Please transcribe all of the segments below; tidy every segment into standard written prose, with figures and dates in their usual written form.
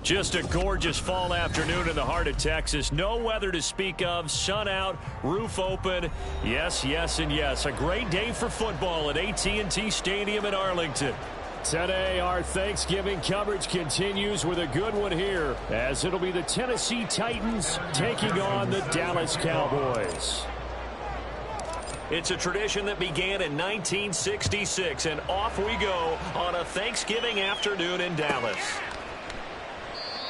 Just a gorgeous fall afternoon in the heart of Texas. No weather to speak of. Sun out, roof open. Yes, yes, and yes. A great day for football at AT&T Stadium in Arlington. Today, our Thanksgiving coverage continues with a good one here, as it'll be the Tennessee Titans taking on the Dallas Cowboys. It's a tradition that began in 1966, and off we go on a Thanksgiving afternoon in Dallas.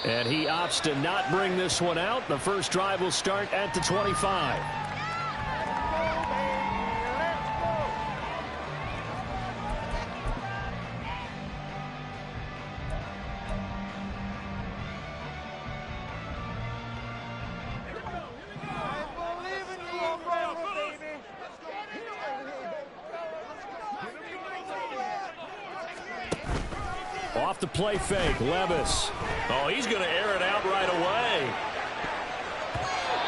And he opts to not bring this one out. The first drive will start at the 25. Off the play fake, Levis. Oh, he's going to air it out right away.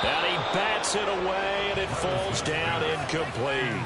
And he bats it away, and it falls down incomplete.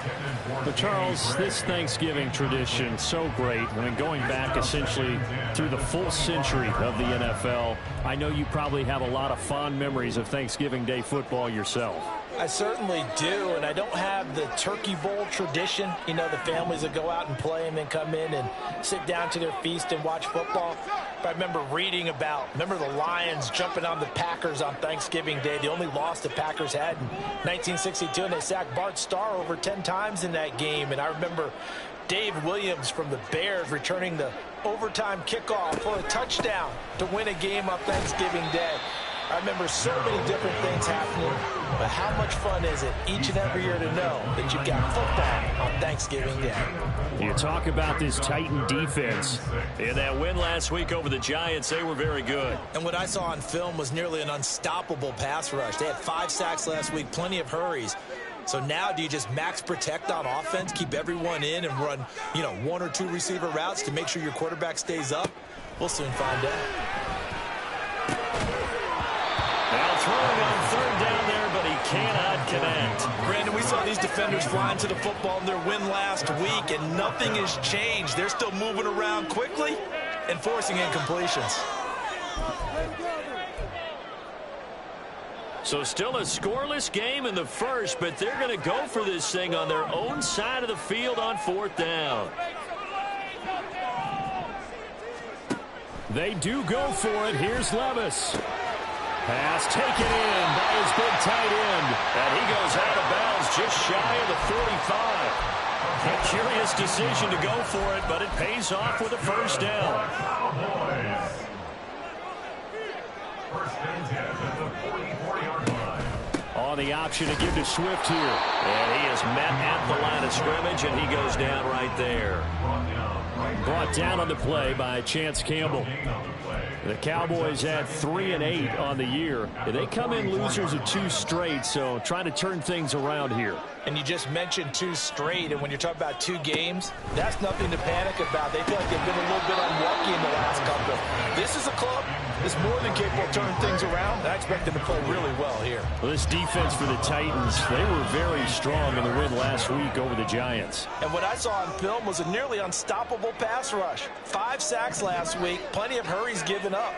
But, Charles, this Thanksgiving tradition, so great. I mean, going back essentially through the full century of the NFL, I know you probably have a lot of fond memories of Thanksgiving Day football yourself. I certainly do, and I don't have the Turkey Bowl tradition. You know, the families that go out and play and then come in and sit down to their feast and watch football. But I remember reading remember the Lions jumping on the Packers on Thanksgiving Day. The only loss the Packers had in 1962, and they sacked Bart Starr over 10 times in that game. And I remember Dave Williams from the Bears returning the overtime kickoff for a touchdown to win a game on Thanksgiving Day. I remember so many different things happening, but how much fun is it each and every year to know that you've got football on Thanksgiving Day? You talk about this Titan defense. In that win last week over the Giants, they were very good. And what I saw on film was nearly an unstoppable pass rush. They had 5 sacks last week, plenty of hurries. So now do you just max protect on offense, keep everyone in and run, 1 or 2 receiver routes to make sure your quarterback stays up? We'll soon find out. Now throwing on third down there, but he cannot connect. Brandon, we saw these defenders flying to the football in their win last week, and nothing has changed. They're still moving around quickly and forcing incompletions. So still a scoreless game in the first, but they're going to go for this thing on their own side of the field on fourth down. They do go for it. Here's Levis. Pass taken in by his big tight end. And he goes out of bounds just shy of the 45. A curious decision to go for it, but it pays off with a first down. On the option to give to Swift here. And he is met at the line of scrimmage, and he goes down right there. Brought down on the play by Chance Campbell. The Cowboys at 3-8 on the year. They come in losers of 2 straight, so trying to turn things around here. And you just mentioned 2 straight, and when you're talking about 2 games, that's nothing to panic about. They feel like they've been a little bit unlucky in the last couple. This is a club that's more than capable of turning things around, and I expect them to play really well here. Well, this defense for the Titans, they were very strong in the win last week over the Giants. And what I saw on film was a nearly unstoppable pass rush. 5 sacks last week, plenty of hurries given up.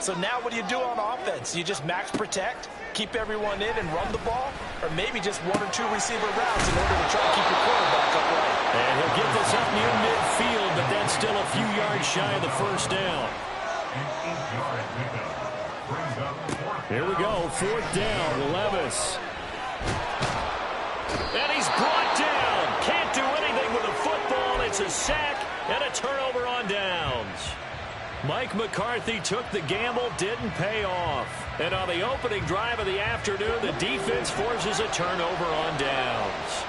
So now what do you do on offense? You just max protect, keep everyone in and run the ball, or maybe just 1 or 2 receiver routes in order to try to keep your quarterback upright. And he'll get this up near midfield, but that's still a few yards shy of the first down. Here we go, 4th down, Levis. And he's brought down. Can't do anything with the football. It's a sack and a turnover on downs. Mike McCarthy took the gamble, didn't pay off. And on the opening drive of the afternoon, the defense forces a turnover on downs.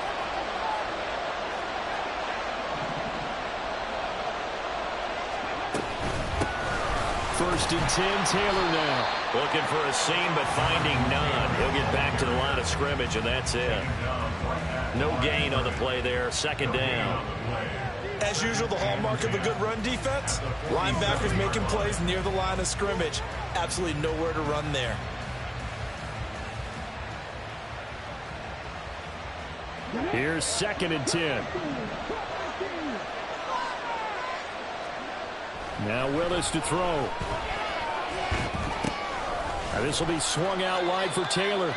First and 10, Taylor now. Looking for a seam, but finding none. He'll get back to the line of scrimmage, and that's it. No gain on the play there. 2nd down. As usual, the hallmark of a good run defense, linebackers making plays near the line of scrimmage. Absolutely nowhere to run there. Here's 2nd and 10. Now Willis to throw. This will be swung out wide for Taylor.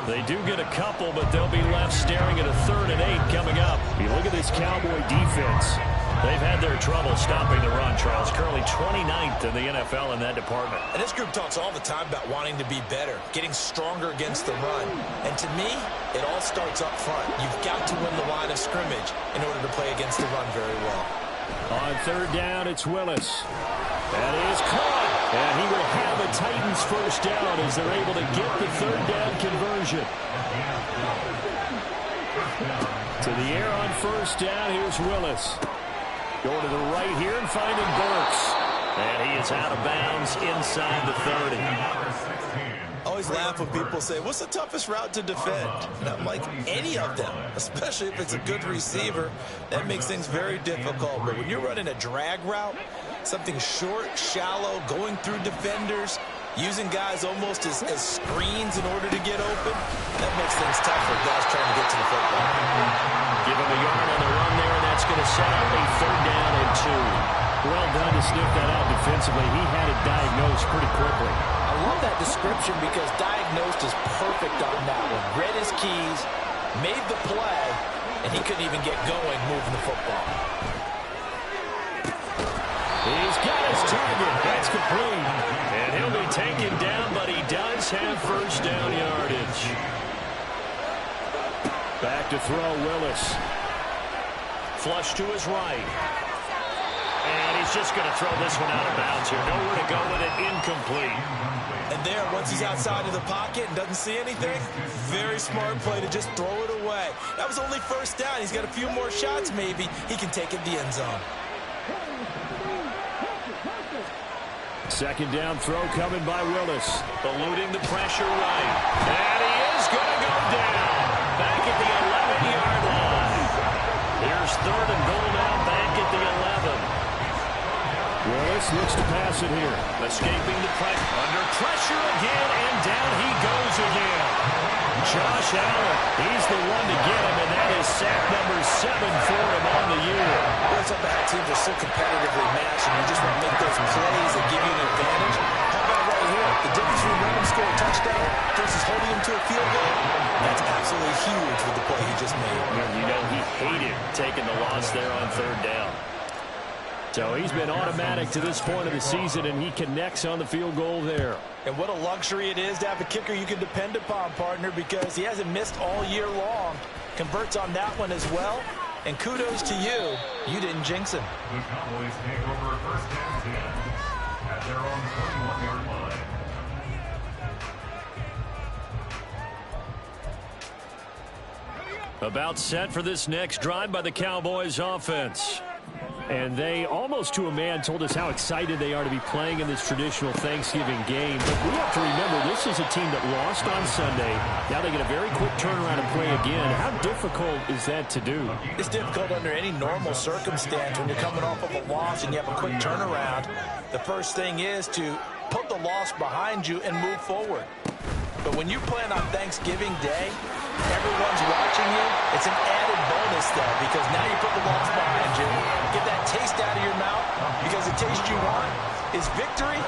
They do get a couple, but they'll be left staring at a 3rd and 8 coming up. You look at this Cowboy defense. They've had their trouble stopping the run, Charles. Currently 29th in the NFL in that department. And this group talks all the time about wanting to be better, getting stronger against the run. And to me, it all starts up front. You've got to win the line of scrimmage in order to play against the run very well. On 3rd down, it's Willis. That is caught. And he will have a Titans first down as they're able to get the 3rd down conversion. To the air on 1st down, here's Willis. Going to the right here and finding Burks. And he is out of bounds inside the 30. I always laugh when people say, what's the toughest route to defend? And I'm like, any of them, especially if it's a good receiver. That makes things very difficult. But when you're running a drag route, something short, shallow, going through defenders, using guys almost as screens in order to get open, that makes things tough for guys trying to get to the football. Give him a yard on the run there, and that's going to set up a 3rd down and 2. Well done to sniff that out defensively. He had it diagnosed pretty quickly. I love that description because diagnosed is perfect on that one. Read his keys, made the play, and he couldn't even get going moving the football. He's got his target. That's complete. And he'll be taken down, but he does have first down yardage. Back to throw, Willis. Flush to his right. And he's just going to throw this one out of bounds here. Nowhere to go with it. Incomplete. And there, once he's outside of the pocket and doesn't see anything, very smart play to just throw it away. That was only first down. He's got a few more shots maybe. He can take it in the end zone. 2nd down throw coming by Willis. Eluding the pressure right. And he is going to go down. Back at the 11-yard line. Here's 3rd and goal now back at the 11. Willis looks to pass it here. Escaping the pressure. Under pressure again, and down he goes again. Josh Allen, he's the one to get him, and that is sack number 7 for him on the year. Well, it's up to how teams are so competitively matched, and you just want to make those plays that give you an advantage. How about right here? The difference between letting him score a touchdown versus holding him to a field goal, that's absolutely huge with the play he just made. You know, he hated taking the loss there on 3rd down. So he's been automatic to this point of the season, and he connects on the field goal there. And what a luxury it is to have a kicker you can depend upon, partner, because he hasn't missed all year long. Converts on that one as well. And kudos to you. You didn't jinx him. The Cowboys take over 1st and 10 at their own 21-yard line. About set for this next drive by the Cowboys offense. And they, almost to a man, told us how excited they are to be playing in this traditional Thanksgiving game. But we have to remember, this is a team that lost on Sunday. Now they get a very quick turnaround and play again. How difficult is that to do? It's difficult under any normal circumstance when you're coming off of a loss and you have a quick turnaround. The first thing is to put the loss behind you and move forward. But when you play on Thanksgiving Day, everyone's watching you. It's an added bonus, though, because now you put the loss behind you. Get that taste out of your mouth, because the taste you want is victory,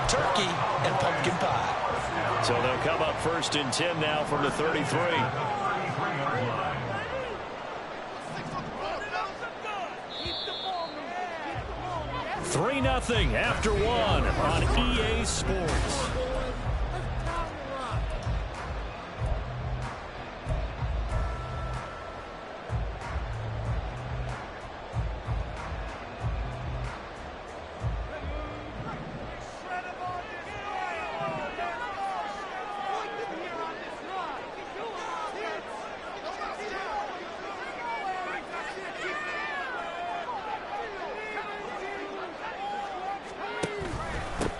turkey, and pumpkin pie. So they'll come up 1st and 10 now from the 33. 3-0 after 1 on EA Sports.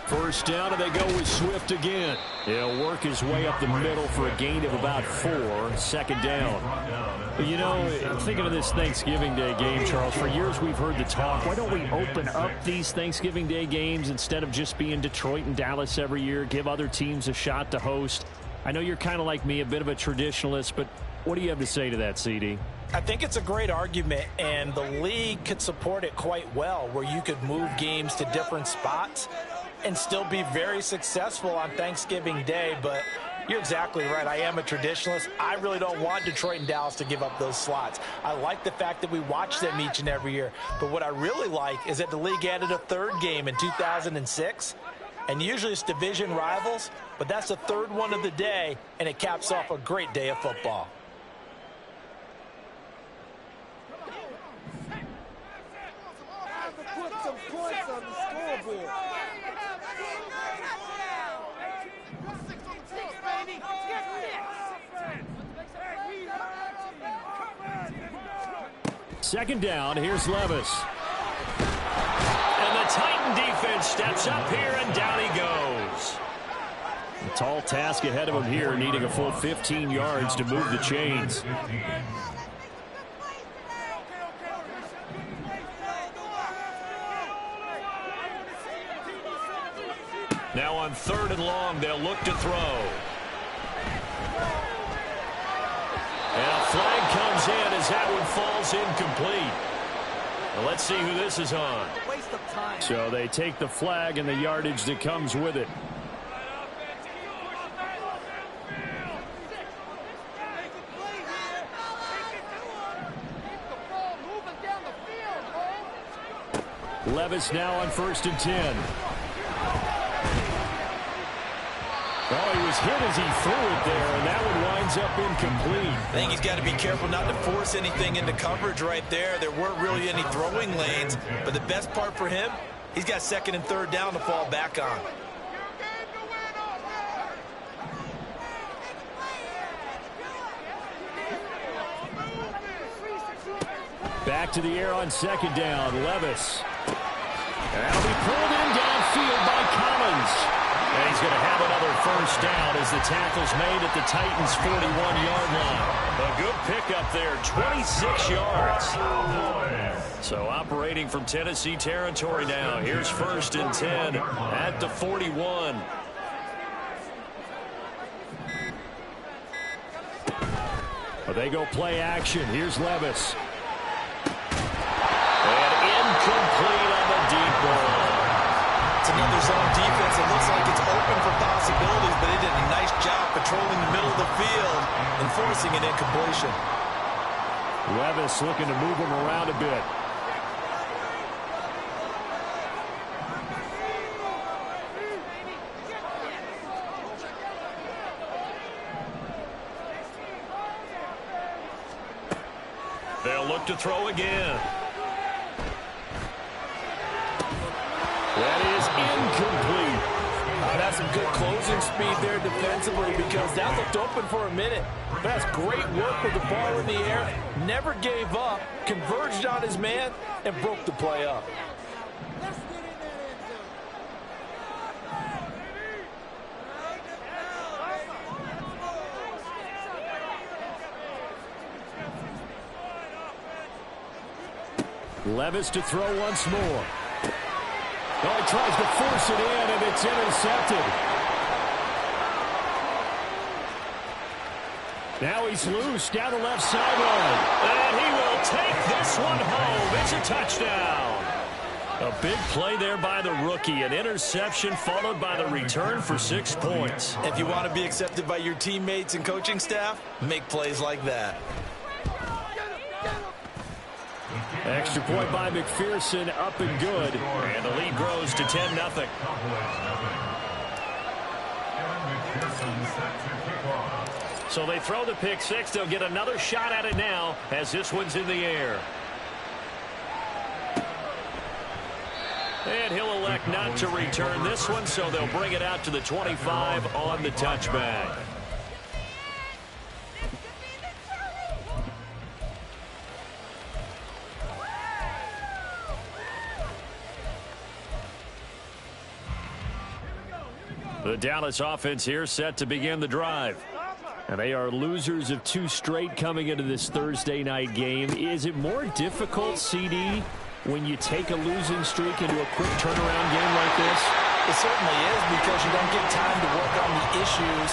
First down, and they go with Swift again. He'll work his way up the middle for a gain of about 4. 2nd down. You know, thinking of this Thanksgiving Day game, Charles, for years we've heard the talk, why don't we open up these Thanksgiving Day games instead of just being Detroit and Dallas every year, give other teams a shot to host? I know you're kind of like me, a bit of a traditionalist, but what do you have to say to that, CD? I think it's a great argument, and the league could support it quite well, where you could move games to different spots. and still be very successful on Thanksgiving Day. But you're exactly right. I am a traditionalist. I really don't want Detroit and Dallas to give up those slots. I like the fact that we watch them each and every year. But what I really like is that the league added a third game in 2006. And usually it's division rivals, but that's the third one of the day, and it caps off a great day of football. Put some points on the scoreboard. Second down, here's Levis. And the Titan defense steps up here, and down he goes. A tall task ahead of him here, needing a full 15 yards to move the chains. Now on 3rd and long, they'll look to throw. And a flag comes in as that one falls incomplete. Well, let's see who this is on. So they take the flag and the yardage that comes with it. Levis now on 1st and 10. Oh, he was hit as he threw it there, and that one winds up incomplete. I think he's got to be careful not to force anything into coverage right there. There weren't really any throwing lanes, but the best part for him, he's got 2nd and 3rd down to fall back on. Back to the air on 2nd down, Levis. That'll be pulled in downfield by Collins. And he's going to have another 1st down as the tackle's made at the Titans' 41-yard line. A good pickup there, 26 yards. So operating from Tennessee territory now. Here's 1st and 10 at the 41. But they go play action. Here's Levis. And incomplete on the deep ball. It's another zone defense. It looks like it's open for possibilities, but they did a nice job patrolling the middle of the field and forcing an incompletion. Levis looking to move him around a bit. They'll look to throw again. That is incomplete. That's some good closing speed there defensively, because that looked open for a minute. That's great work with the ball in the air. Never gave up, converged on his man, and broke the play up. Levis to throw once more. Oh, he tries to force it in, and it's intercepted. Now he's loose down the left sideline. And he will take this one home. It's a touchdown. A big play there by the rookie. An interception followed by the return for 6 points. If you want to be accepted by your teammates and coaching staff, make plays like that. Extra point by McPherson, up and good. And the lead grows to 10-0. So they throw the pick six. They'll get another shot at it now as this one's in the air. And he'll elect not to return this one, so they'll bring it out to the 25 on the touchback. The Dallas offense here set to begin the drive. And they are losers of 2 straight coming into this Thursday night game. Is it more difficult, CD, when you take a losing streak into a quick turnaround game like this? It certainly is, because you don't get time to work on the issues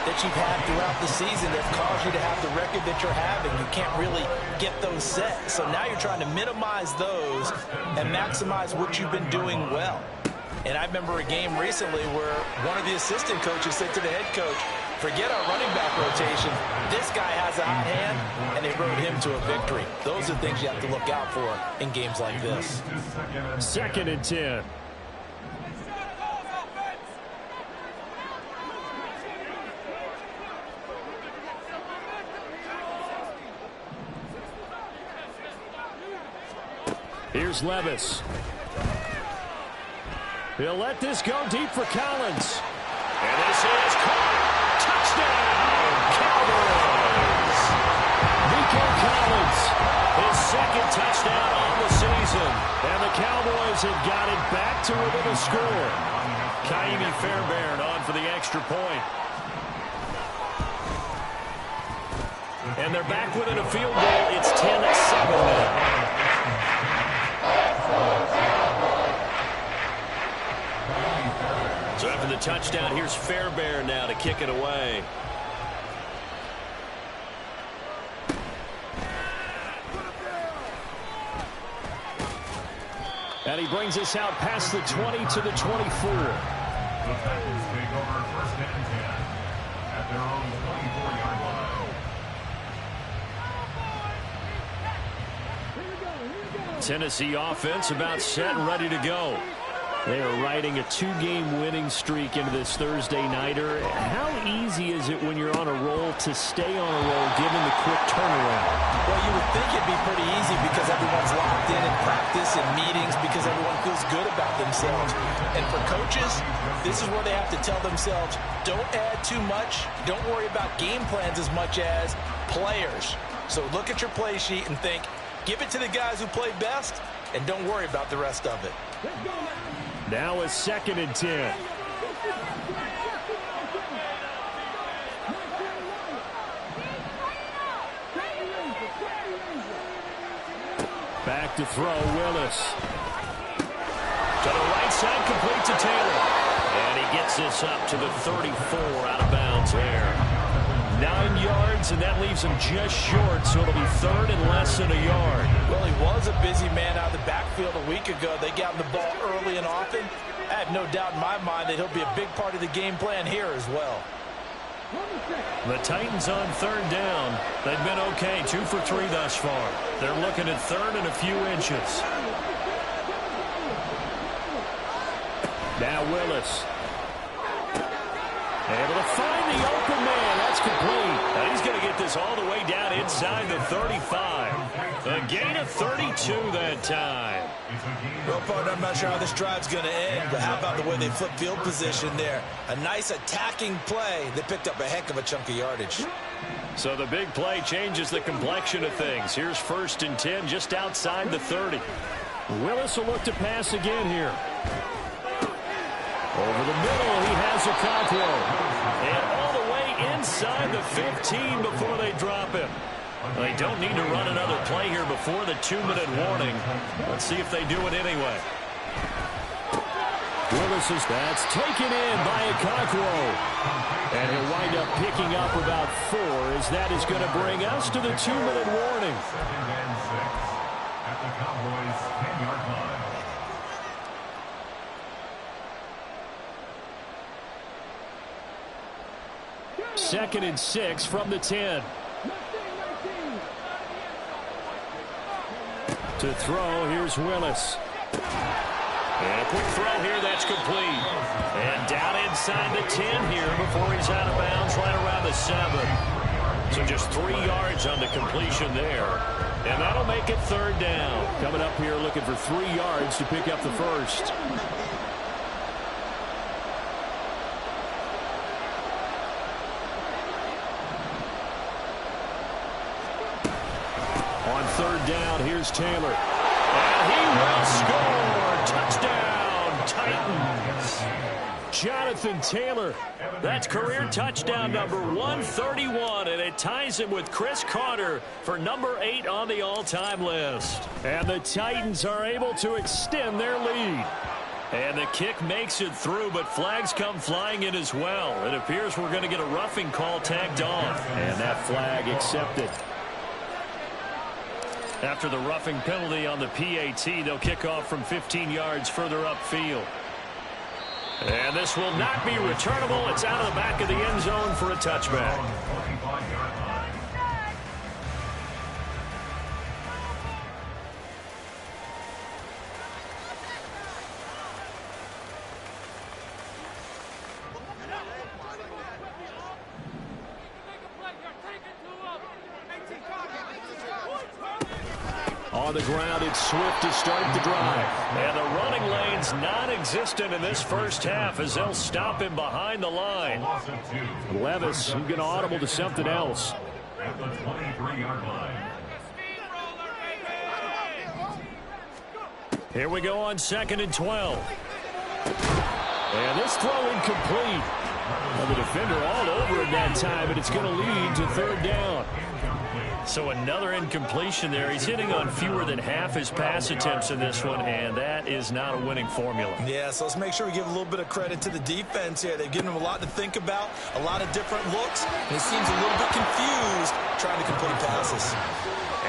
that you've had throughout the season that caused you to have the record that you're having. You can't really get those set. So now you're trying to minimize those and maximize what you've been doing well. And I remember a game recently where one of the assistant coaches said to the head coach, forget our running back rotation. This guy has a hot hand, and they rode him to a victory. Those are things you have to look out for in games like this. 2nd and 10. Here's Levis. He'll let this go deep for Collins. And this is caught. Touchdown, Cowboys. Nico Collins, his 2nd touchdown on the season. And the Cowboys have got it back to within a score. Kaimi Fairbairn on for the extra point. And they're back within a field goal. It's 10-7 now. So after the touchdown, here's Fairbairn now to kick it away. And he brings us out past the 20 to the 24. The Titans take over 1st and 10 at their own 24-yard line. Tennessee offense about set and ready to go. They are riding a 2-game winning streak into this Thursday nighter. How easy is it when you're on a roll to stay on a roll given the quick turnaround? Well, you would think it'd be pretty easy because everyone's locked in practice and meetings because everyone feels good about themselves. And for coaches, this is where they have to tell themselves, don't add too much. Don't worry about game plans as much as players. So look at your play sheet and think, give it to the guys who play best, and don't worry about the rest of it. Now a 2nd and 10. Back to throw, Willis. To the right side, complete to Taylor. And he gets this up to the 34, out of bounds there. 9 yards, and that leaves him just short, so it'll be 3rd and less than a yard. Well, he was a busy man out of the backfield a week ago. They got him the ball early and often. I have no doubt in my mind that he'll be a big part of the game plan here as well. The Titans on 3rd down. They've been okay, 2 for 3 thus far. They're looking at 3rd and a few inches. Now Willis. Able to find the open man. That's complete. And he's going to get this all the way down inside the 35. A gain of 32 that time. Well, partner, I'm not sure how this drive's going to end, but how about the way they flip field position there? A nice attacking play. They picked up a heck of a chunk of yardage. So the big play changes the complexion of things. Here's 1st and 10 just outside the 30. Willis will look to pass again here. Over the middle, he has a Conquo. And all the way inside the 15 before they drop him. They don't need to run another play here before the 2-minute warning. Let's see if they do it anyway. Willis is that's taken in by a Conquo. And he'll wind up picking up about 4 as that is going to bring us to the 2-minute warning. 2nd and 6 at the Cowboys' 10-yard line. Second and 6 from the 10. To throw, here's Willis. And a quick throw here, that's complete. And down inside the 10 here before he's out of bounds right around the 7. So just 3 yards on the completion there. And that'll make it 3rd down. Coming up here looking for 3 yards to pick up the first. On 3rd down, here's Taylor. And he will score. Touchdown, Titans. Jonathan Taylor. That's career touchdown number 131, and it ties him with Chris Carter for number 8 on the all-time list. And the Titans are able to extend their lead. And the kick makes it through, but flags come flying in as well. It appears we're going to get a roughing call tacked on. And that flag accepted. After the roughing penalty on the PAT, they'll kick off from 15 yards further upfield. And this will not be returnable. It's out of the back of the end zone for a touchback. On the ground, it's Swift to start the drive. And the running lane's non-existent in this first half as they'll stop him behind the line. Levis, who's going to audible to something else. At the 23-yard line. Here we go on 2nd and 12. And this throw incomplete. Well, the defender all over it that time, but it's going to lead to 3rd down. So another incompletion there. He's hitting on fewer than half his pass attempts in this one, and that is not a winning formula. Yeah, so let's make sure we give a little bit of credit to the defense here. They've given him a lot to think about, a lot of different looks, and he seems a little bit confused trying to complete passes.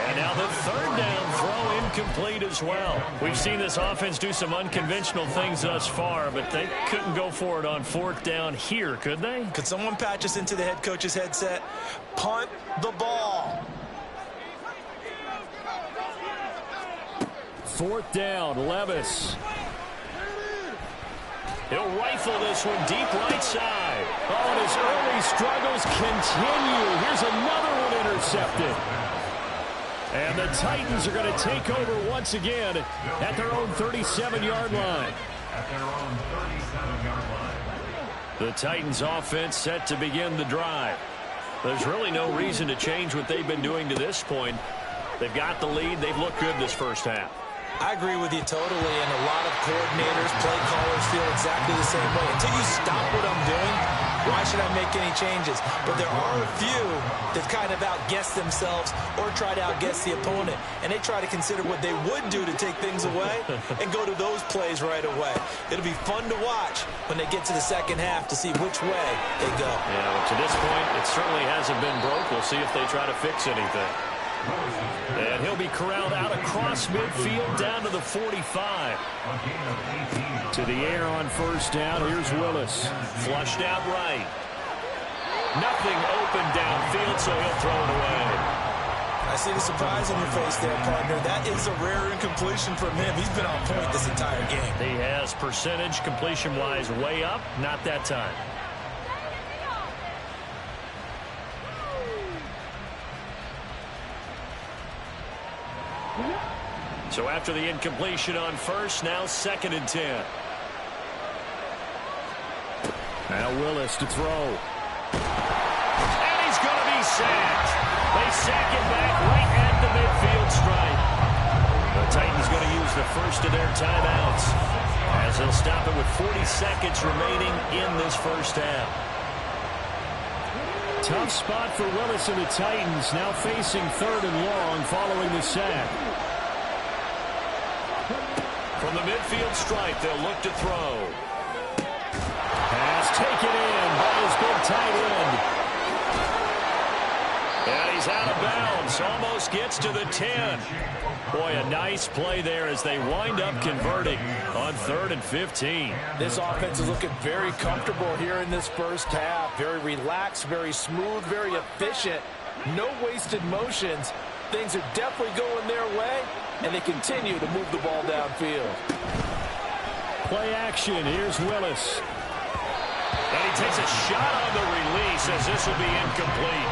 And now the 3rd down throw incomplete as well. We've seen this offense do some unconventional things thus far, but they couldn't go for it on 4th down here, could they? Could someone patch us into the head coach's headset? Punt the ball. 4th down, Levis. He'll rifle this one deep right side. Oh, and his early struggles continue. Here's another one intercepted. And the Titans are going to take over once again at their own 37-yard line. At their own 37-yard line. The Titans offense set to begin the drive. There's really no reason to change what they've been doing to this point. They've got the lead. They've looked good this first half. I agree with you totally, and a lot of coordinators, play callers feel exactly the same way. Until you stop what I'm doing, why should I make any changes? But there are a few that kind of outguess themselves or try to outguess the opponent, and they try to consider what they would do to take things away and go to those plays right away. It'll be fun to watch when they get to the second half to see which way they go. Yeah, well, to this point, it certainly hasn't been broke. We'll see if they try to fix anything. And he'll be corralled out across midfield down to the 45. To the air on 1st down. Here's Willis. Flushed out right. Nothing open downfield, so he'll throw it away. I see the surprise on your face there, partner. That is a rare incompletion from him. He's been on point this entire game. He has percentage completion-wise way up. Not that time. So after the incompletion on 1st, now 2nd and 10. Now Willis to throw. And he's going to be sacked. They sack him back right at the midfield stripe. The Titans going to use the first of their timeouts as they'll stop it with 40 seconds remaining in this first half. Tough spot for Willis and the Titans, now facing 3rd and long following the sack. From the midfield stripe, they'll look to throw. Pass taken in by his big tight end. And he's out of bounds. Almost gets to the 10. Boy, a nice play there as they wind up converting on 3rd and 15. This offense is looking very comfortable here in this first half. Very relaxed, very smooth, very efficient. No wasted motions. Things are definitely going their way, and they continue to move the ball downfield. Play action. Here's Willis. And he takes a shot on the release as this will be incomplete.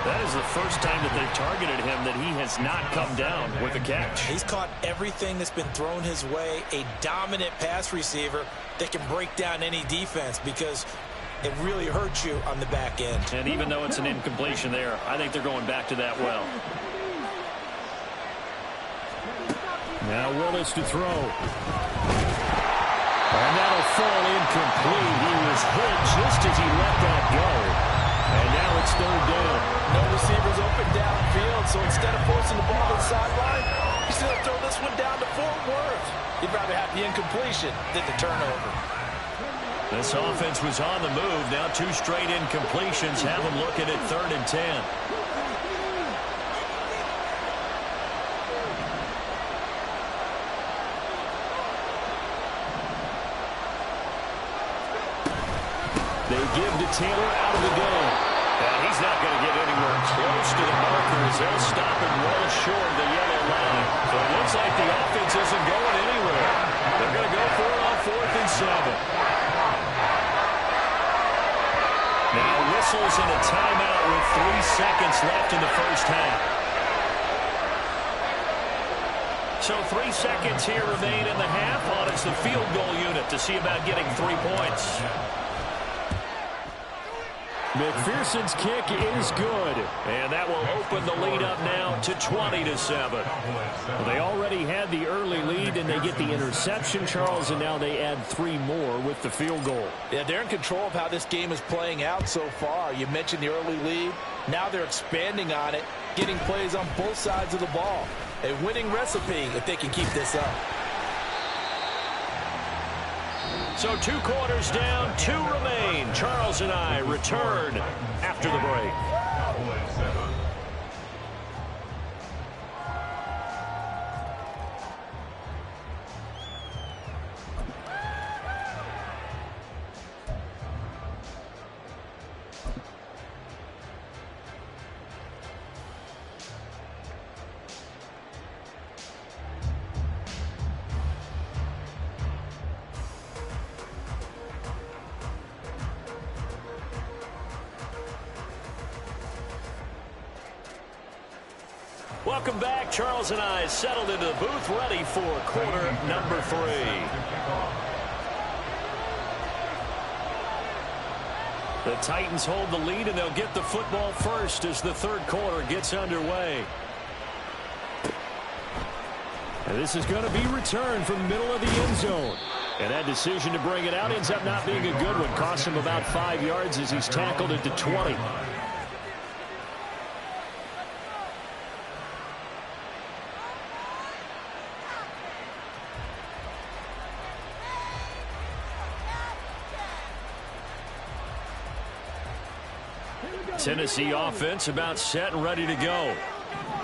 That is the first time that they've targeted him that he has not come down with a catch. He's caught everything that's been thrown his way. A dominant pass receiver that can break down any defense because it really hurts you on the back end. And even though it's an incompletion there, I think they're going back to that well. Now Willis to throw. And that'll fall incomplete. He was hit just as he let that go. And now it's 3rd down. No receivers open downfield, so instead of forcing the ball to the sideline, he's going to throw this one down to Fort Worth. He'd rather have the incompletion than the turnover. This offense was on the move. Now 2 straight incompletions have them looking at 3rd and 10. give to Taylor out of the game. And he's not going to get anywhere close to the markers. They'll stop him well short of the yellow line. So it looks like the offense isn't going anywhere. They're going to go for it on 4th and 7. Now whistles and a timeout with 3 seconds left in the first half. So 3 seconds here remain in the half on it's the field goal unit to see about getting 3 points. McPherson's kick is good. And that will open the lead up now to 20-7. Well, they already had the early lead, and they get the interception, Charles, and now they add 3 more with the field goal. Yeah, they're in control of how this game is playing out so far. You mentioned the early lead. Now they're expanding on it, getting plays on both sides of the ball. A winning recipe if they can keep this up. So 2 quarters down, 2 remain. Charles and I return after the break. Welcome back. Charles and I settled into the booth, ready for quarter number 3. The Titans hold the lead, and they'll get the football first as the 3rd quarter gets underway. And this is going to be returned from the middle of the end zone. And that decision to bring it out ends up not being a good one. Cost him about 5 yards as he's tackled it to 20. Tennessee offense about set and ready to go.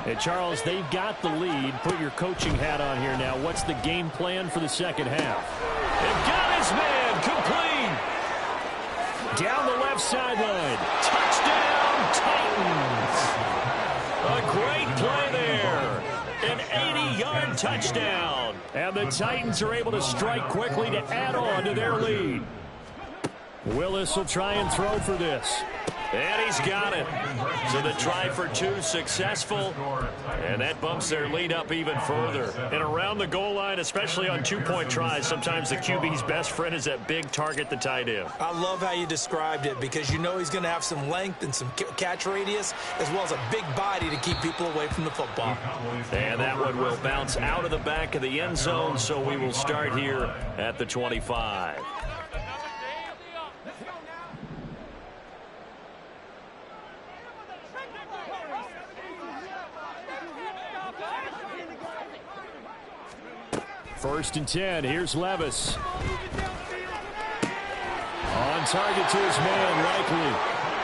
And Charles, they've got the lead. Put your coaching hat on here now. What's the game plan for the second half? They've got his man complete. Down the left sideline. Touchdown, Titans. A great play there. An 80-yard touchdown. And the Titans are able to strike quickly to add on to their lead. Willis will try and throw for this. And he's got it. So the try for 2 successful. And that bumps their lead up even further. And around the goal line, especially on 2-point tries, sometimes the QB's best friend is that big target, the tight end. I love how you described it because you know he's going to have some length and some catch radius as well as a big body to keep people away from the football. And that one will bounce out of the back of the end zone, so we will start here at the 25. First and 10. Here's Levis. On target to his man, Likely.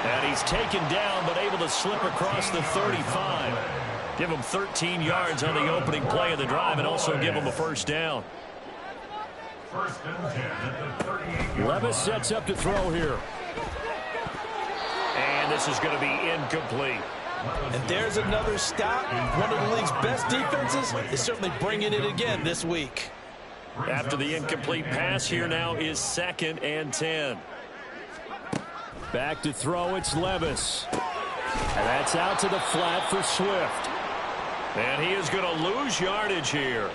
And he's taken down, but able to slip across the 35. Give him 13 yards on the opening play of the drive and also give him a first down. First and 10 at the 38. Levis sets up to throw here. And this is going to be incomplete. And there's another stop. One of the league's best defenses is certainly bringing it again this week. After the incomplete pass, here now is 2nd and 10. Back to throw, it's Levis. And that's out to the flat for Swift. And he is going to lose yardage here.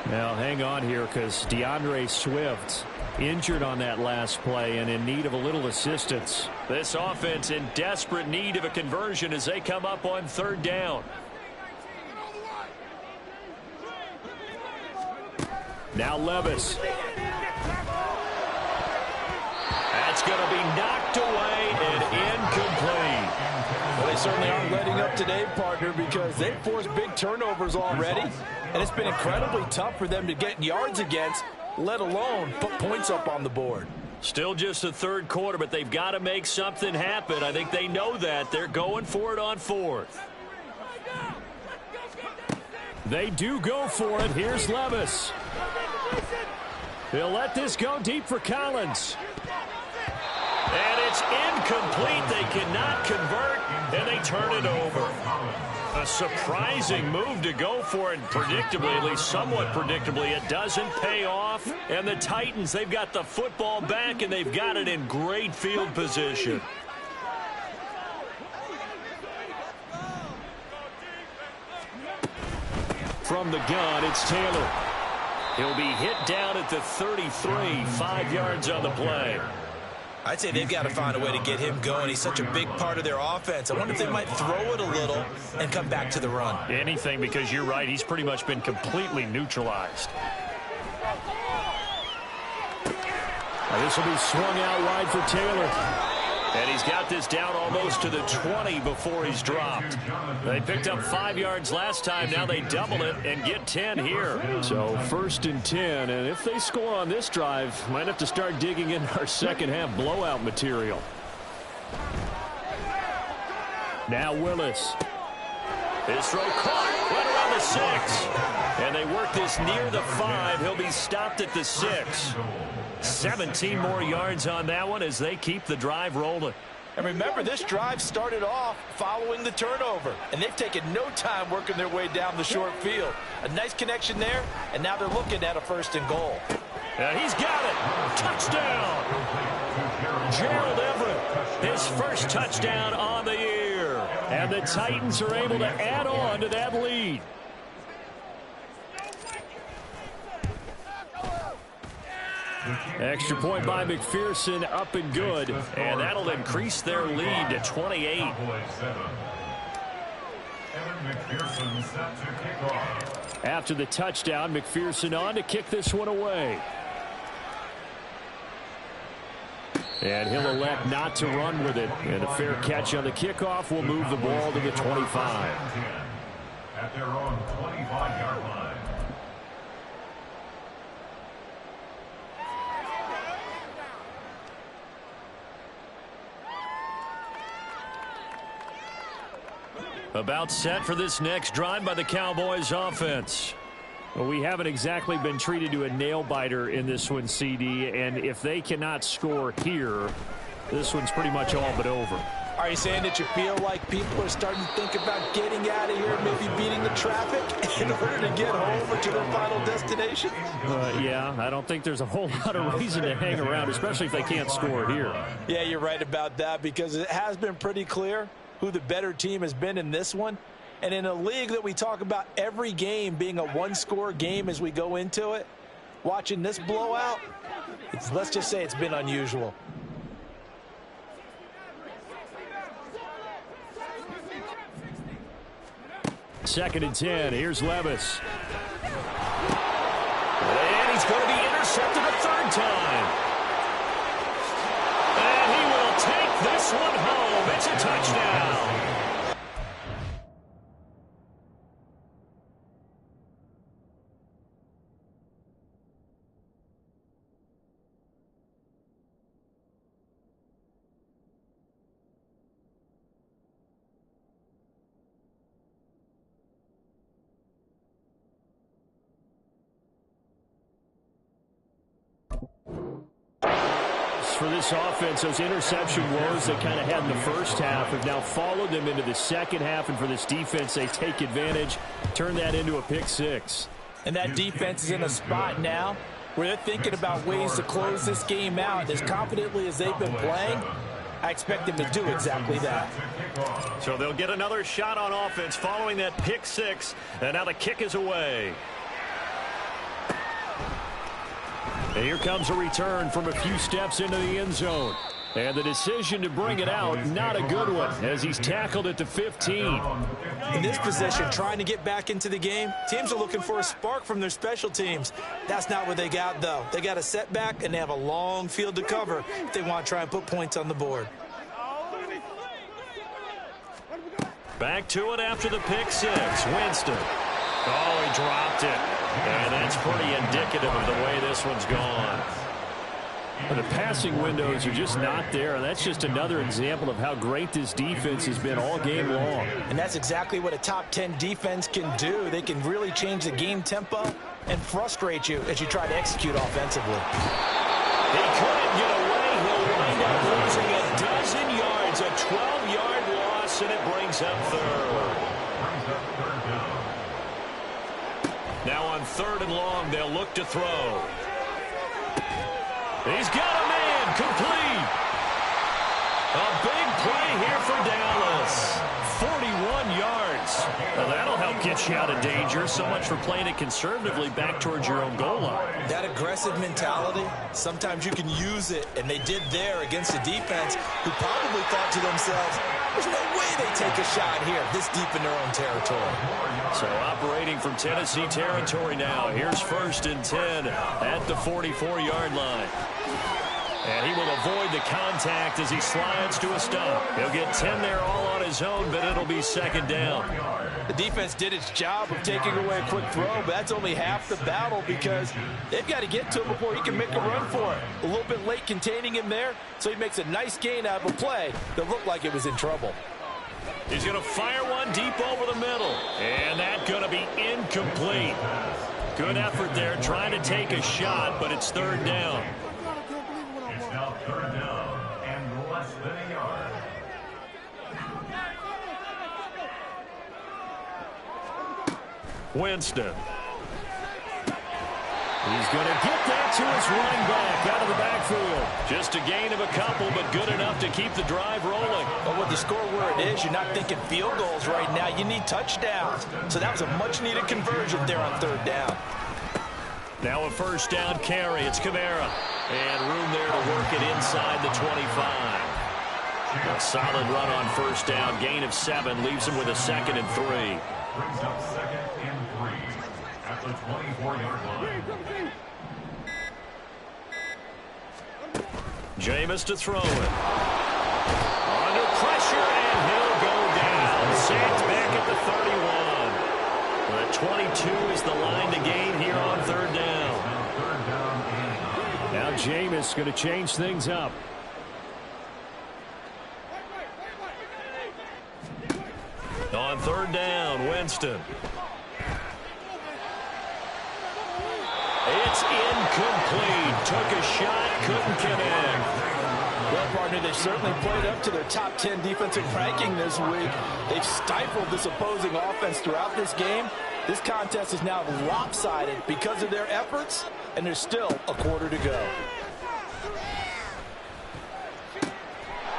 Now, hang on here because DeAndre Swift injured on that last play and in need of a little assistance. This offense in desperate need of a conversion as they come up on 3rd down. Now Levis. That's going to be knocked away and incomplete. Well, they certainly aren't letting up today, partner, because they've forced big turnovers already. And it's been incredibly tough for them to get yards against, let alone put points up on the board. Still just the 3rd quarter, but they've got to make something happen. I think they know that. They're going for it on 4th. They do go for it. Here's Levis. He'll let this go deep for Collins. And It's incomplete. They cannot convert, and they turn it over. A surprising move to go for it, and predictably, at least somewhat predictably, it doesn't pay off. And the Titans, they've got the football back, and they've got it in great field position. From the gun, it's Taylor. He'll be hit down at the 33, 5 yards on the play. I'd say they've got to find a way to get him going. He's such a big part of their offense. I wonder if they might throw it a little and come back to the run. Anything, because you're right. He's pretty much been completely neutralized. Now this will be swung out wide for Taylor. And he's got this down almost to the 20 before he's dropped. They picked up 5 yards last time. Now they double it and get 10 here. So 1st and 10. And if they score on this drive, might have to start digging in our second half blowout material. Now Willis. His throw caught right around the 6. And they work this near the 5. He'll be stopped at the 6. 17 more yards on that one as they keep the drive rolling. And remember, this drive started off following the turnover, and they've taken no time working their way down the short field. A nice connection there, and now they're looking at a 1st and goal. And he's got it. Touchdown. Gerald Everett, his first touchdown on the year. And the Titans are able to add on to that lead. Extra point by McPherson, up and good. And that'll increase their lead to 28. After the touchdown, McPherson on to kick this one away. And he'll elect not to run with it. And a fair catch on the kickoff will move the ball to the 25. At their own 25-yard line. About set for this next drive by the Cowboys offense. Well, we haven't exactly been treated to a nail-biter in this one, CD, and if they cannot score here, this one's pretty much all but over. Are you saying that you feel like people are starting to think about getting out of here, maybe beating the traffic in order to get home or to their final destination? Yeah, I don't think there's a whole lot of reason to hang around, especially if they can't score here. Yeah, you're right about that, because it has been pretty clear who the better team has been in this one. And in a league that we talk about every game being a one-score game as we go into it, watching this blowout, let's just say it's been unusual. Second and 10. Here's Levis. And he's going to be intercepted a 3rd time. And he will take this one home. It's a touchdown. For this offense, those interception woes they kind of had in the first half have now followed them into the second half, and for this defense, they take advantage, turn that into a pick 6. And that defense is in a spot now where they're thinking about ways to close this game out. As confidently as they've been playing, I expect them to do exactly that. So they'll get another shot on offense following that pick 6, and now the kick is away. And here comes a return from a few steps into the end zone. And the decision to bring it out, not a good one, as he's tackled at the 15. In this position, trying to get back into the game, teams are looking for a spark from their special teams. That's not what they got, though. They got a setback, and they have a long field to cover if they want to try and put points on the board. Back to it after the pick 6. Winston. Oh, he dropped it. And that's pretty indicative of the way this one's gone. The passing windows are just not there, and that's just another example of how great this defense has been all game long. And that's exactly what a top 10 defense can do. They can really change the game tempo and frustrate you as you try to execute offensively. He couldn't get away. He'll wind up losing it 12-yard loss, and it brings up third. Now on 3rd and long, they'll look to throw. He's got a man, complete. A big play here for Dallas. 41 yards. Well, that'll help get you out of danger. So much for playing it conservatively back towards your own goal line. That aggressive mentality, sometimes you can use it, and they did there against a defense who probably thought to themselves, there's no way they take a shot here this deep in their own territory. So operating from Tennessee territory now. Here's 1st and 10 at the 44-yard line. And he will avoid the contact as he slides to a stop. He'll get 10 there all on his own, but it'll be 2nd down. The defense did its job of taking away a quick throw, but that's only half the battle because they've got to get to him before he can make a run for it. A little bit late containing him there, so he makes a nice gain out of a play that looked like it was in trouble. He's going to fire one deep over the middle. And that's going to be incomplete. Good effort there trying to take a shot, but it's 3rd down. It's now 3rd down and less than a yard. Winston. He's going to get that to his running back out of the backfield. Just a gain of a couple, but good enough to keep the drive rolling. But with the score where it is, you're not thinking field goals right now. You need touchdowns. So that was a much-needed conversion there on 3rd down. Now a 1st down carry. It's Kamara. And room there to work it inside the 25. A solid run on 1st down. Gain of 7 leaves him with a 2nd and 3. Brings up 2nd and 3 at the 24-yard line. Jameis to throw it. Under pressure, and he'll go down. Sacked back at the 31. The 22 is the line to gain here on 3rd down. Now Jameis going to change things up. On 3rd down, Winston. It's incomplete. Took a shot, couldn't connect. Well, partner, they've certainly played up to their top 10 defensive ranking this week. They've stifled this opposing offense throughout this game. This contest is now lopsided because of their efforts, and there's still a quarter to go.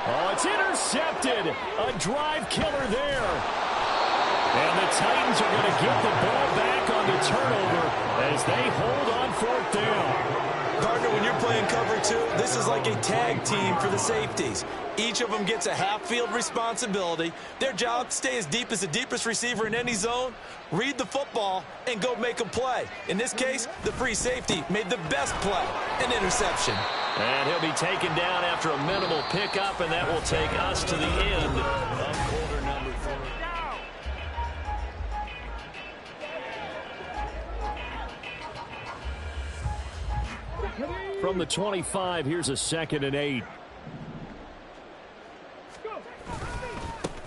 Oh, it's intercepted. A drive killer there. And the Titans are going to get the ball back on the turnover as they hold on 4th down. Partner, when you're playing cover 2, this is like a tag team for the safeties. Each of them gets a half-field responsibility. Their job, stay as deep as the deepest receiver in any zone, read the football, and go make a play. In this case, the free safety made the best play, an interception. And he'll be taken down after a minimal pickup, and that will take us to the end of quarter number 4. From the 25, here's a 2nd and 8.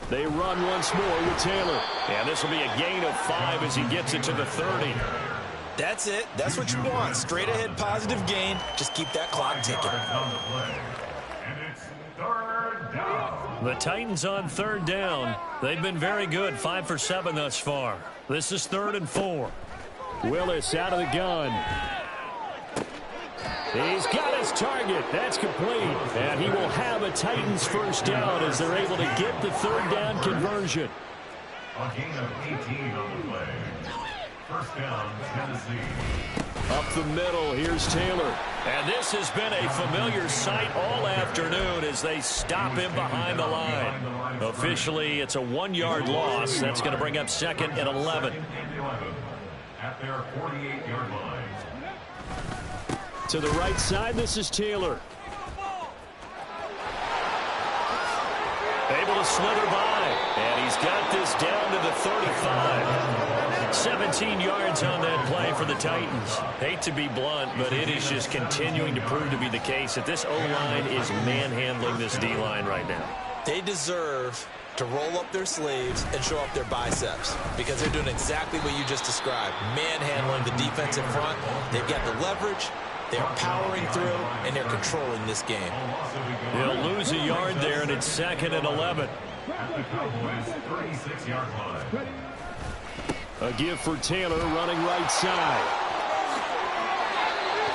They run once more with Taylor. And this will be a gain of 5 as he gets it to the 30. That's it. That's what you want. Straight ahead positive gain. Just keep that clock ticking. And it's 3rd down. The Titans on 3rd down. They've been very good, 5 for 7 thus far. This is 3rd and 4. Willis out of the gun. He's got his target. That's complete. And he will have a Titans 1st down as they're able to get the 3rd down conversion. A gain of 18 on the play. 1st down, Tennessee. Up the middle, here's Taylor. And this has been a familiar sight all afternoon as they stop him behind the line. Officially, it's a 1-yard loss. That's going to bring up 2nd and 11. At their 48-yard line. To the right side, this is Taylor. Able to slither by. And he's got this down to the 35. 17 yards on that play for the Titans. Hate to be blunt, but it is just continuing to prove to be the case that this O-line is manhandling this D-line right now. They deserve to roll up their sleeves and show up their biceps because they're doing exactly what you just described. Manhandling the defensive front. They've got the leverage. They're powering through, and they're controlling this game. He'll lose a yard there, and it's 2nd and 11. At the Cowboys' 36-yard line. A give for Taylor running right side.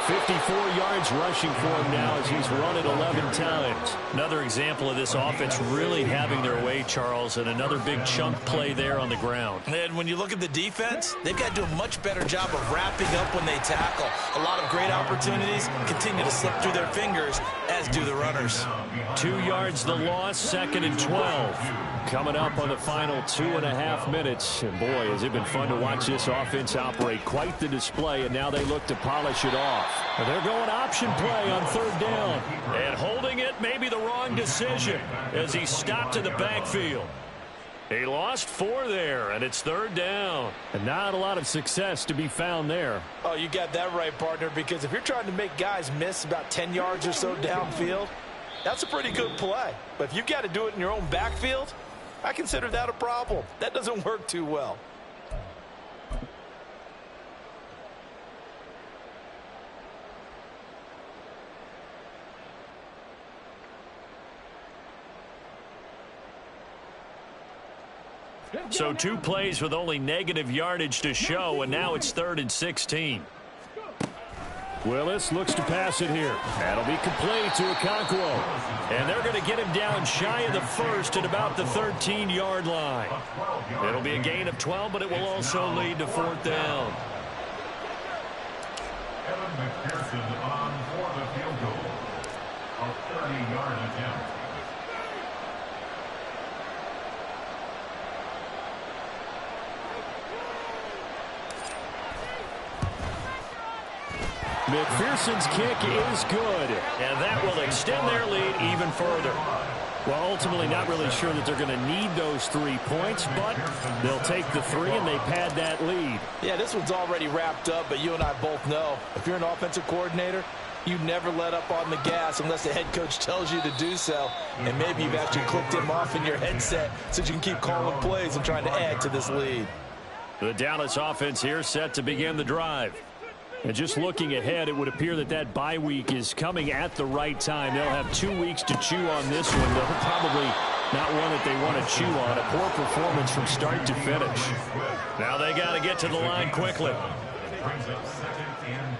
54 yards rushing for him now as he's run it 11 times. Another example of this offense really having their way, Charles, and another big chunk play there on the ground. And when you look at the defense, they've got to do a much better job of wrapping up when they tackle. A lot of great opportunities continue to slip through their fingers, as do the runners. 2 yards the loss, 2nd and 12. Coming up on the final 2.5 minutes. And boy, has it been fun to watch this offense operate. Quite the display, and now they look to polish it off. But they're going option play on 3rd down. And holding it may be the wrong decision as he stopped in the backfield. He lost 4 there, and it's 3rd down. And not a lot of success to be found there. Oh, you got that right, partner, because if you're trying to make guys miss about 10 yards or so downfield, that's a pretty good play. But if you've got to do it in your own backfield, I consider that a problem. That doesn't work too well. So 2 plays with only negative yardage to show, and now it's 3rd and 16. Willis looks to pass it here. That'll be complete to Okonkwo. And they're going to get him down shy of the 1st at about the 13-yard line. It'll be a gain of 12, but it will also lead to 4th down. Evan McPherson on for the field goal. A 30-yard attempt. McPherson's kick is good. And that will extend their lead even further. Well, ultimately not really sure that they're going to need those 3 points, but they'll take the 3 and they pad that lead. Yeah, this one's already wrapped up, but you and I both know if you're an offensive coordinator, you never let up on the gas unless the head coach tells you to do so. And maybe you've actually clicked him off in your headset so you can keep calling plays and trying to add to this lead. The Dallas offense here set to begin the drive. And just looking ahead, it would appear that that bye week is coming at the right time. They'll have 2 weeks to chew on this one. They'll probably not one that they want to chew on. A poor performance from start to finish. Now they got to get to the line quickly. Brings up 2nd and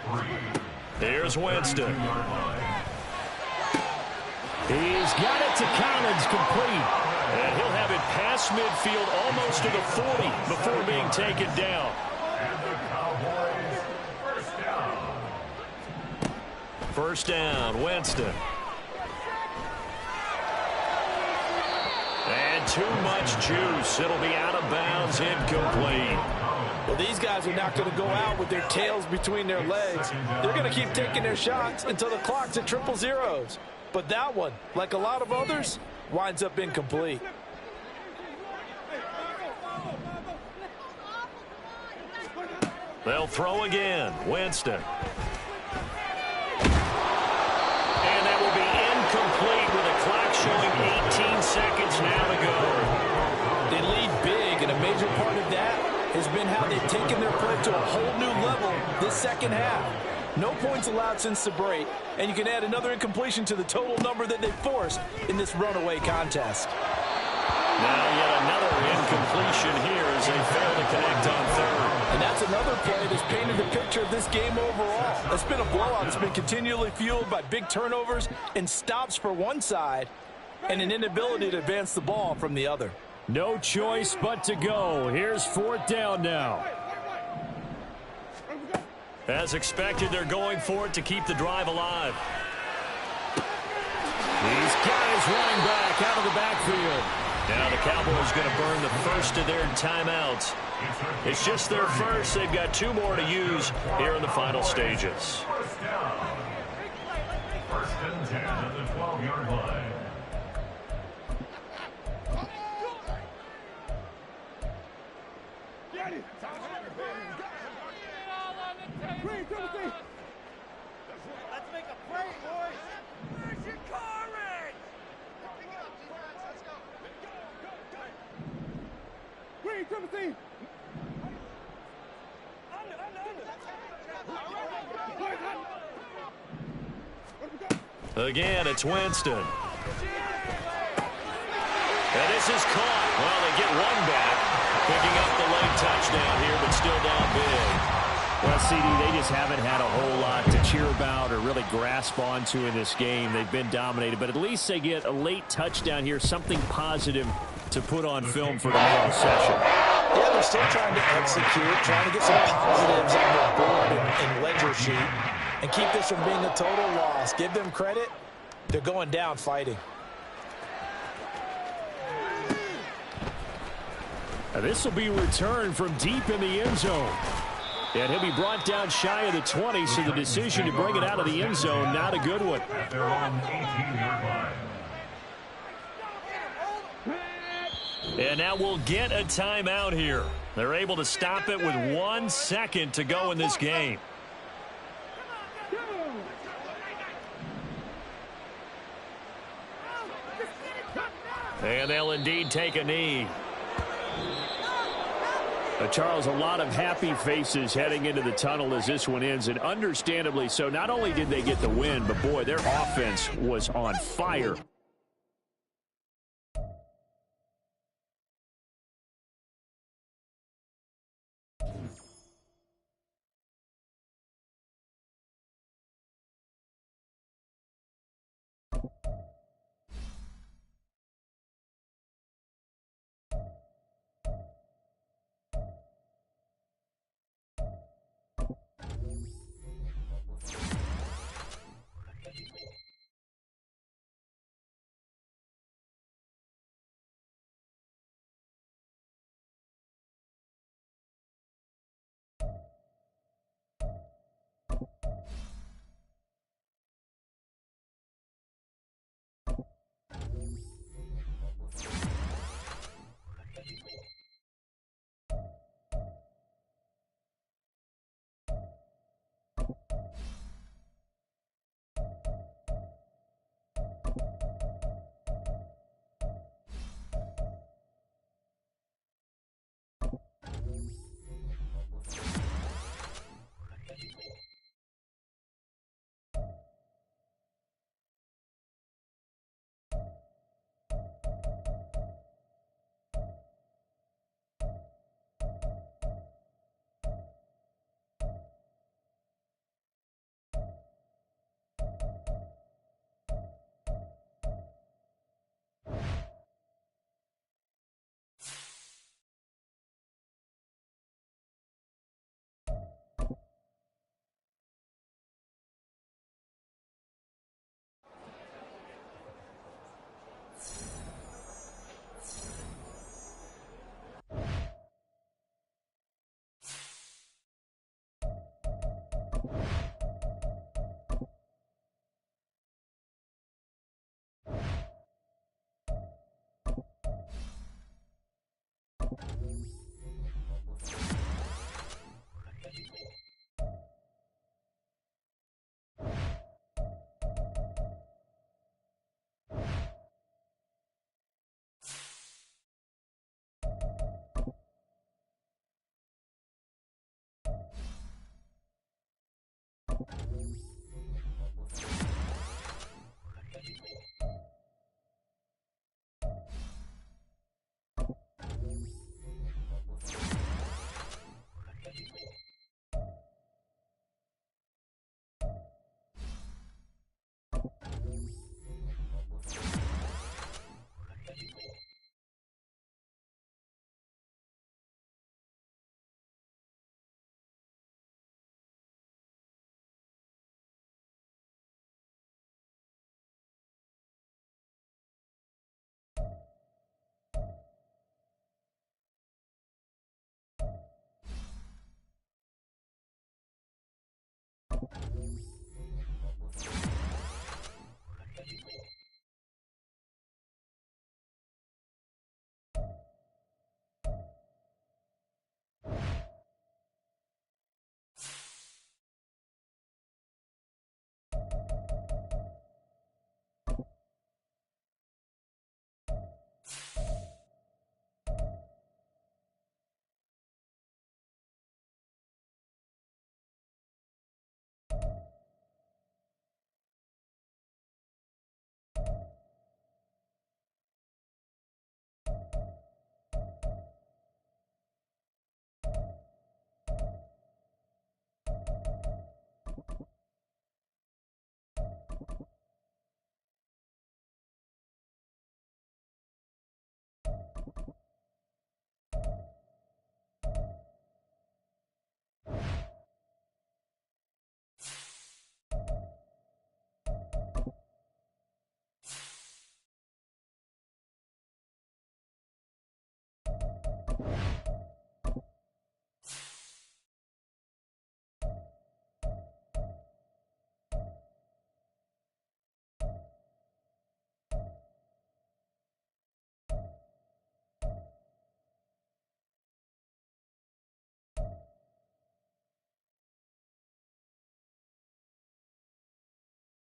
3. Here's Winston. He's got it to Collins, complete. And he'll have it past midfield almost to the 40 before being taken down. And the Cowboys, First down, Winston. And too much juice. It'll be out of bounds, incomplete. Well, these guys are not going to go out with their tails between their legs. They're going to keep taking their shots until the clock's at 000. But that one, like a lot of others, winds up incomplete. They'll throw again. Winston. And that will be incomplete with a clock showing 18 seconds now to go. They lead big, and a major part of that has been how they've taken their play to a whole new level this second half. No points allowed since the break, and you can add another incompletion to the total number that they forced in this runaway contest. Now yet another incompletion here as they fail to connect on 3rd. And that's another play that's painted the picture of this game overall. It's been a blowout. It's been continually fueled by big turnovers and stops for one side and an inability to advance the ball from the other. No choice but to go. Here's 4th down now. As expected, they're going for it to keep the drive alive. He's got his running back out of the backfield. Now the Cowboys going to burn the first of their timeouts. It's just their first. They've got 2 more to use here in the final stages. First down. 1st and 10 at the 12-yard line. Let's make a play, boys. Where's your courage? Let's go. Green, Timothy. Under. Again, it's Winston. And this is caught. Well, they get one back. Picking up the late touchdown here, but still down big. Well, CD, they just haven't had a whole lot to cheer about or really grasp onto in this game. They've been dominated, but at least they get a late touchdown here, something positive to put on film for tomorrow's session. Yeah, they're still trying to execute, trying to get some positives on their board and ledger sheet, and keep this from being a total loss. Give them credit. They're going down fighting. Now this will be returned from deep in the end zone. And he'll be brought down shy of the 20, so the decision to bring it out of the end zone, not a good one. At their own 18-yard line. And now we'll get a timeout here. They're able to stop it with 1 second to go in this game. And they'll indeed take a knee. Charles, a lot of happy faces heading into the tunnel as this one ends, and understandably so. Not only did they get the win, but boy, their offense was on fire